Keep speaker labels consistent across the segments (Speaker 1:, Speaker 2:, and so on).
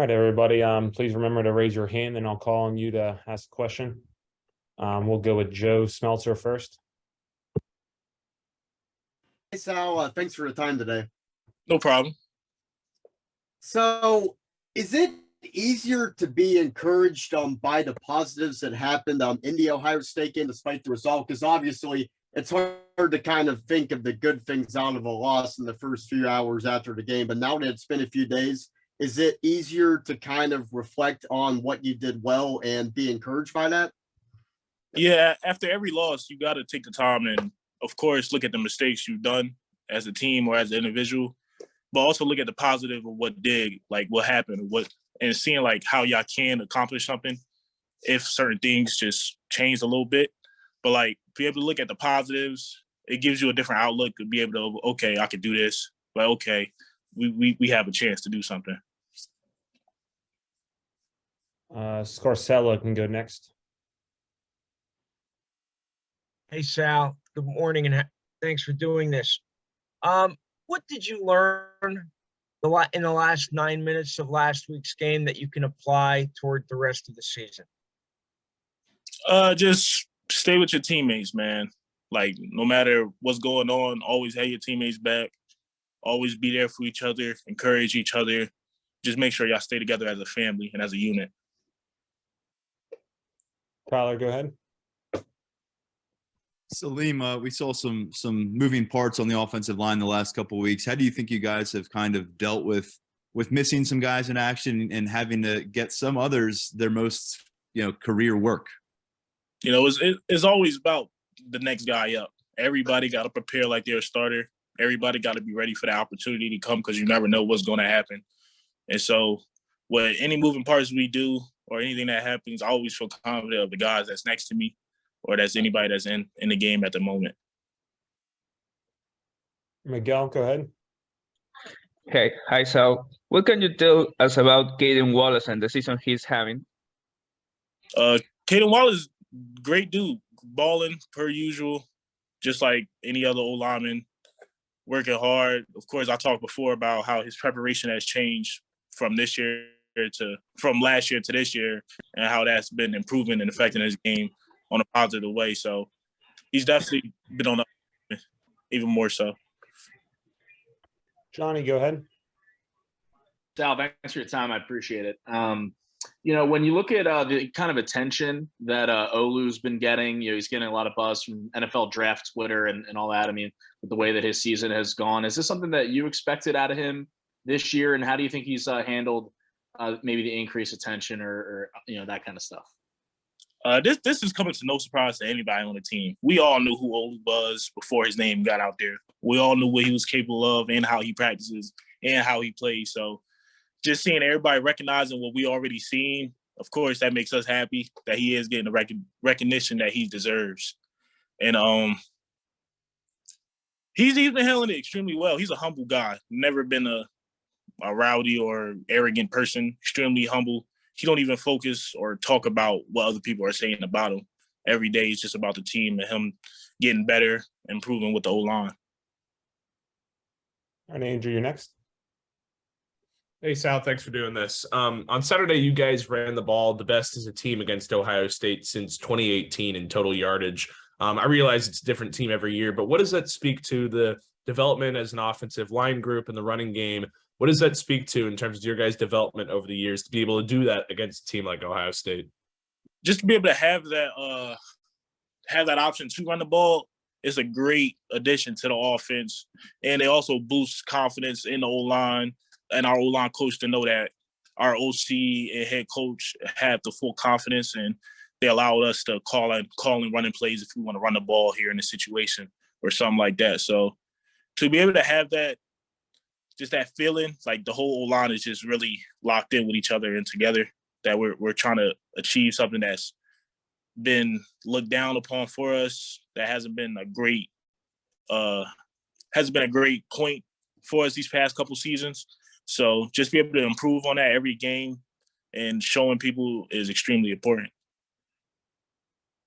Speaker 1: All right, everybody. Please remember to raise your hand, and I'll call on you to ask a question. We'll go with Joe Smeltzer first.
Speaker 2: Hey, Sal. Thanks for the time today.
Speaker 3: No problem.
Speaker 2: So, is it easier to be encouraged by the positives that happened in the Ohio State game despite the result? Because obviously, it's hard to kind of think of the good things out of a loss in the first few hours after the game. But now that it's been a few days, is it easier to kind of reflect on what you did well and be encouraged by that?
Speaker 3: Yeah, after every loss, you got to take the time and, of course, look at the mistakes you've done as a team or as an individual, but also look at the positive of what happened, and seeing like how y'all can accomplish something if certain things just change a little bit. But like be able to look at the positives, it gives you a different outlook to be able to, okay, I could do this, but okay, we have a chance to do something.
Speaker 1: Scarcella can go next.
Speaker 4: Hey, Sal. Good morning, and thanks for doing this. What did you learn in the last 9 minutes of last week's game that you can apply toward the rest of the season?
Speaker 3: Just stay with your teammates, man. Like, no matter what's going on, always have your teammates back. Always be there for each other, encourage each other. Just make sure y'all stay together as a family and as a unit.
Speaker 1: Tyler, go ahead.
Speaker 5: Saleem, we saw some moving parts on the offensive line the last couple of weeks. How do you think you guys have kind of dealt with missing some guys in action and having to get some others their most career work?
Speaker 3: It's always about the next guy up. Everybody got to prepare like they're a starter. Everybody got to be ready for the opportunity to come because you never know what's going to happen. And so, with any moving parts we do or anything that happens, I always feel confident of the guys that's next to me, or that's anybody that's in the game at the moment.
Speaker 1: Miguel, go ahead.
Speaker 6: Okay, hi Sal. What can you tell us about Caden Wallace and the season he's having?
Speaker 3: Caden Wallace, great dude, balling per usual, just like any other old lineman, working hard. Of course, I talked before about how his preparation has changed from last year to this year, and how that's been improving and affecting his game on a positive way. So he's definitely been on the even more so.
Speaker 1: Johnny, go ahead.
Speaker 7: Sal, thanks for your time. I appreciate it. When you look at the kind of attention that Olu's been getting, he's getting a lot of buzz from NFL draft Twitter and all that. I mean, with the way that his season has gone, is this something that you expected out of him this year? And how do you think he's handled maybe the increased attention or that kind of stuff?
Speaker 3: This is coming to no surprise to anybody on the team. We all knew who Olu was before his name got out there. We all knew what he was capable of and how he practices and how he plays. So just seeing everybody recognizing what we already seen, of course, that makes us happy that he is getting the recognition that he deserves. And he's been handling it extremely well. He's a humble guy. Never been a rowdy or arrogant person. Extremely humble. He don't even focus or talk about what other people are saying about him. Every day is just about the team and him getting better, improving with the O-line.
Speaker 1: All right, Andrew, you're next.
Speaker 8: Hey, Sal, thanks for doing this. On Saturday, you guys ran the ball the best as a team against Ohio State since 2018 in total yardage. I realize it's a different team every year, but what does that speak to the development as an offensive line group in the running game? What does that speak to in terms of your guys' development over the years to be able to do that against a team like Ohio State?
Speaker 3: Just to be able to have that option to run the ball is a great addition to the offense. And it also boosts confidence in the O-line and our O-line coach to know that our OC and head coach have the full confidence, and they allowed us to call and running plays if we want to run the ball here in a situation or something like that. So to be able to have that, just that feeling, like the whole O-line is just really locked in with each other and together, that we're trying to achieve something that's been looked down upon for us, that hasn't been a great point for us these past couple seasons. So just be able to improve on that every game and showing people is extremely important.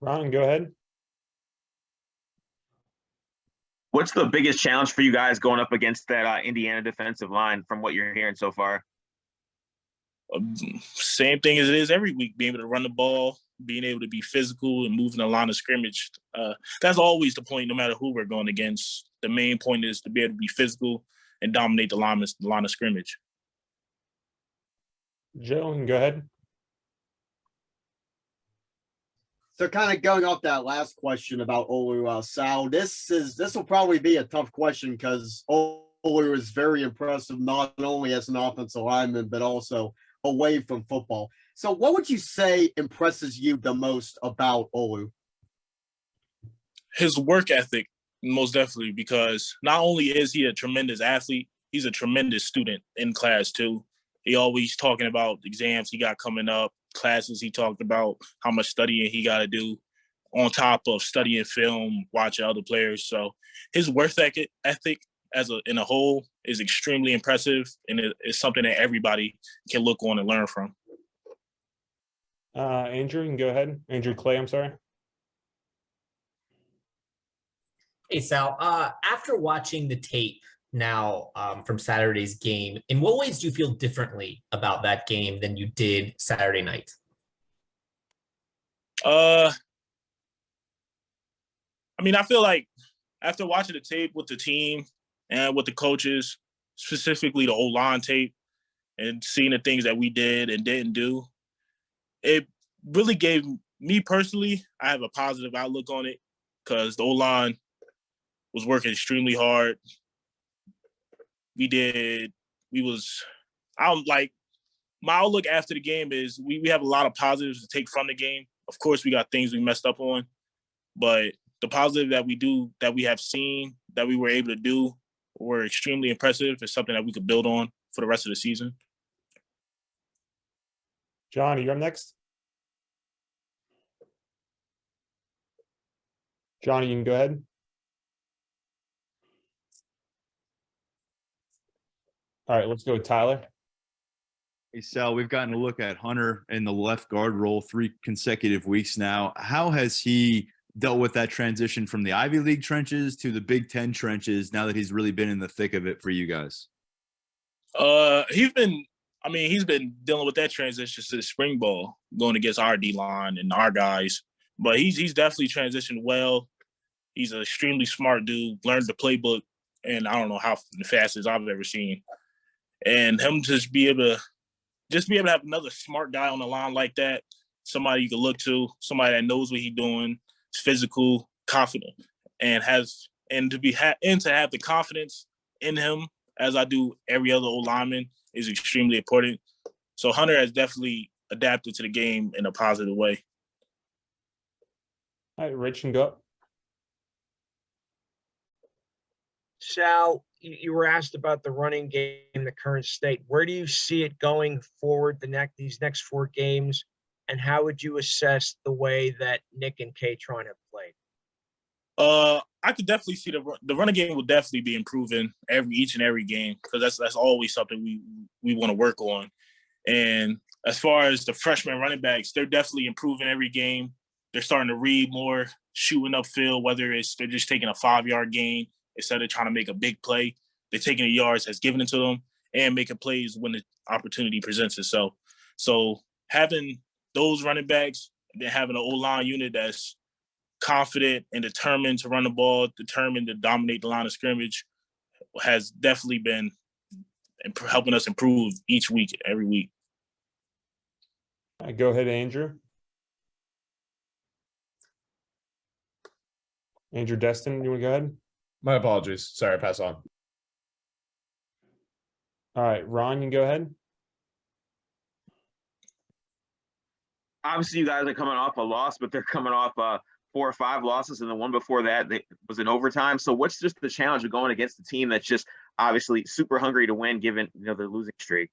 Speaker 1: Ron, go ahead.
Speaker 9: What's the biggest challenge for you guys going up against that Indiana defensive line from what you're hearing so far?
Speaker 3: Same thing as it is every week, being able to run the ball, being able to be physical and moving the line of scrimmage. That's always the point, no matter who we're going against. The main point is to be able to be physical and dominate the line of scrimmage.
Speaker 1: Joe, you can go ahead.
Speaker 2: So kind of going off that last question about Olu, Sal, this will probably be a tough question because Olu is very impressive, not only as an offensive lineman, but also away from football. So what would you say impresses you the most about Olu?
Speaker 3: His work ethic, most definitely, because not only is he a tremendous athlete, he's a tremendous student in class too. He always talking about exams he got coming up, classes he talked about, how much studying he got to do on top of studying film, watching other players. So his work ethic in a whole is extremely impressive, and it's something that everybody can look on and learn from.
Speaker 1: Andrew, you can go ahead. Andrew Clay, I'm sorry.
Speaker 10: Hey, Sal, after watching the tape now from Saturday's game, in what ways do you feel differently about that game than you did Saturday night?
Speaker 3: I mean, I feel like after watching the tape with the team and with the coaches, specifically the O-line tape, and seeing the things that we did and didn't do, it really gave me personally, I have a positive outlook on it because the O-line was working extremely hard. My outlook after the game is we have a lot of positives to take from the game. Of course, we got things we messed up on, but the positive that we have seen, that we were able to do, were extremely impressive. It's something that we could build on for the rest of the season.
Speaker 1: John, you're up next. Johnny, you can go ahead. All right, let's go with Tyler.
Speaker 5: Hey, Sal, we've gotten a look at Hunter in the left guard role 3 consecutive weeks now. How has he dealt with that transition from the Ivy League trenches to the Big Ten trenches now that he's really been in the thick of it for you guys?
Speaker 3: He's been dealing with that transition to the spring ball, going against our D-line and our guys. But he's definitely transitioned well. He's an extremely smart dude, learned the playbook, and I don't know how fastest I've ever seen. And him just be able to have another smart guy on the line like that, somebody you can look to, somebody that knows what he's doing, is physical, confident, and to have the confidence in him, as I do every other old lineman, is extremely important. So Hunter has definitely adapted to the game in a positive way.
Speaker 1: All right, Rich, and go up.
Speaker 4: Sal, you were asked about the running game in the current state. Where do you see it going forward these next 4 games, and how would you assess the way that Nick and Katron have played?
Speaker 3: I could definitely see the running game will definitely be improving each and every game, because that's always something we want to work on. And as far as the freshman running backs, they're definitely improving every game. They're starting to read more, shooting upfield, whether they're just taking a 5-yard gain instead of trying to make a big play. They're taking the yards that's given it to them and making plays when the opportunity presents itself. So having those running backs and then having an O-line unit that's confident and determined to run the ball, determined to dominate the line of scrimmage, has definitely been helping us improve each week, every week.
Speaker 1: All right, go ahead, Andrew. Andrew Destin, you want to go ahead?
Speaker 8: My apologies. Sorry, pass on.
Speaker 1: All right, Ron, you can go ahead.
Speaker 9: Obviously, you guys are coming off a loss, but they're coming off 4 or 5 losses, and the one before that was in overtime. So what's just the challenge of going against a team that's just obviously super hungry to win, given the losing streak?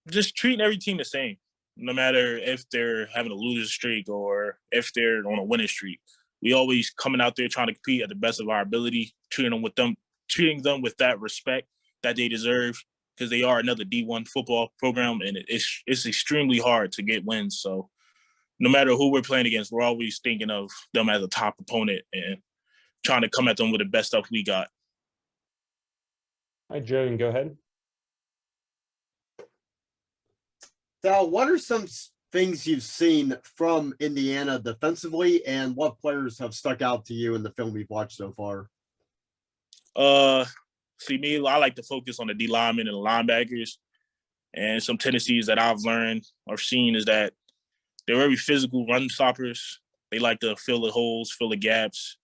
Speaker 3: Just treating every team the same, no matter if they're having a losing streak or if they're on a winning streak. We always coming out there trying to compete at the best of our ability, treating them with that respect that they deserve, because they are another D1 football program, and it's extremely hard to get wins. So no matter who we're playing against, we're always thinking of them as a top opponent and trying to come at them with the best stuff we got.
Speaker 1: All right, Joe, you can go ahead.
Speaker 2: Sal, what are some things you've seen from Indiana defensively, and what players have stuck out to you in the film we've watched so far?
Speaker 3: See me, I like to focus on the D linemen and the linebackers. And some tendencies that I've learned or seen is that they're very physical run stoppers. They like to fill the holes, fill the gaps,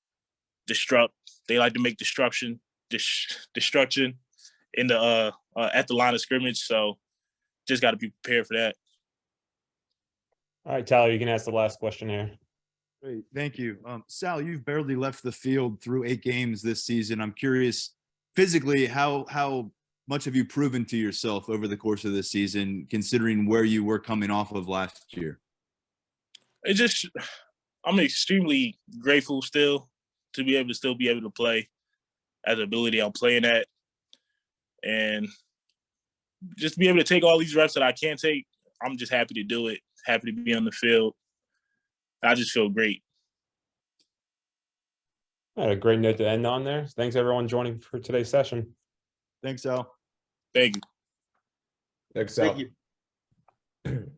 Speaker 3: disrupt. They like to make destruction in the at the line of scrimmage. So just got to be prepared for that.
Speaker 1: All right, Tyler, you can ask the last question here.
Speaker 5: Great, thank you. Sal, you've barely left the field through 8 games this season. I'm curious, physically, how much have you proven to yourself over the course of this season, considering where you were coming off of last year?
Speaker 3: I'm extremely grateful still to be able to still be able to play at the ability I'm playing at, and just be able to take all these reps that I can't take. I'm just happy to do it. Happy to be on the field. I just feel great.
Speaker 1: All right, a great note to end on there. Thanks everyone joining for today's session.
Speaker 5: Thanks, Sal.
Speaker 3: Thank you.
Speaker 8: Thanks, Sal.
Speaker 2: Thank you.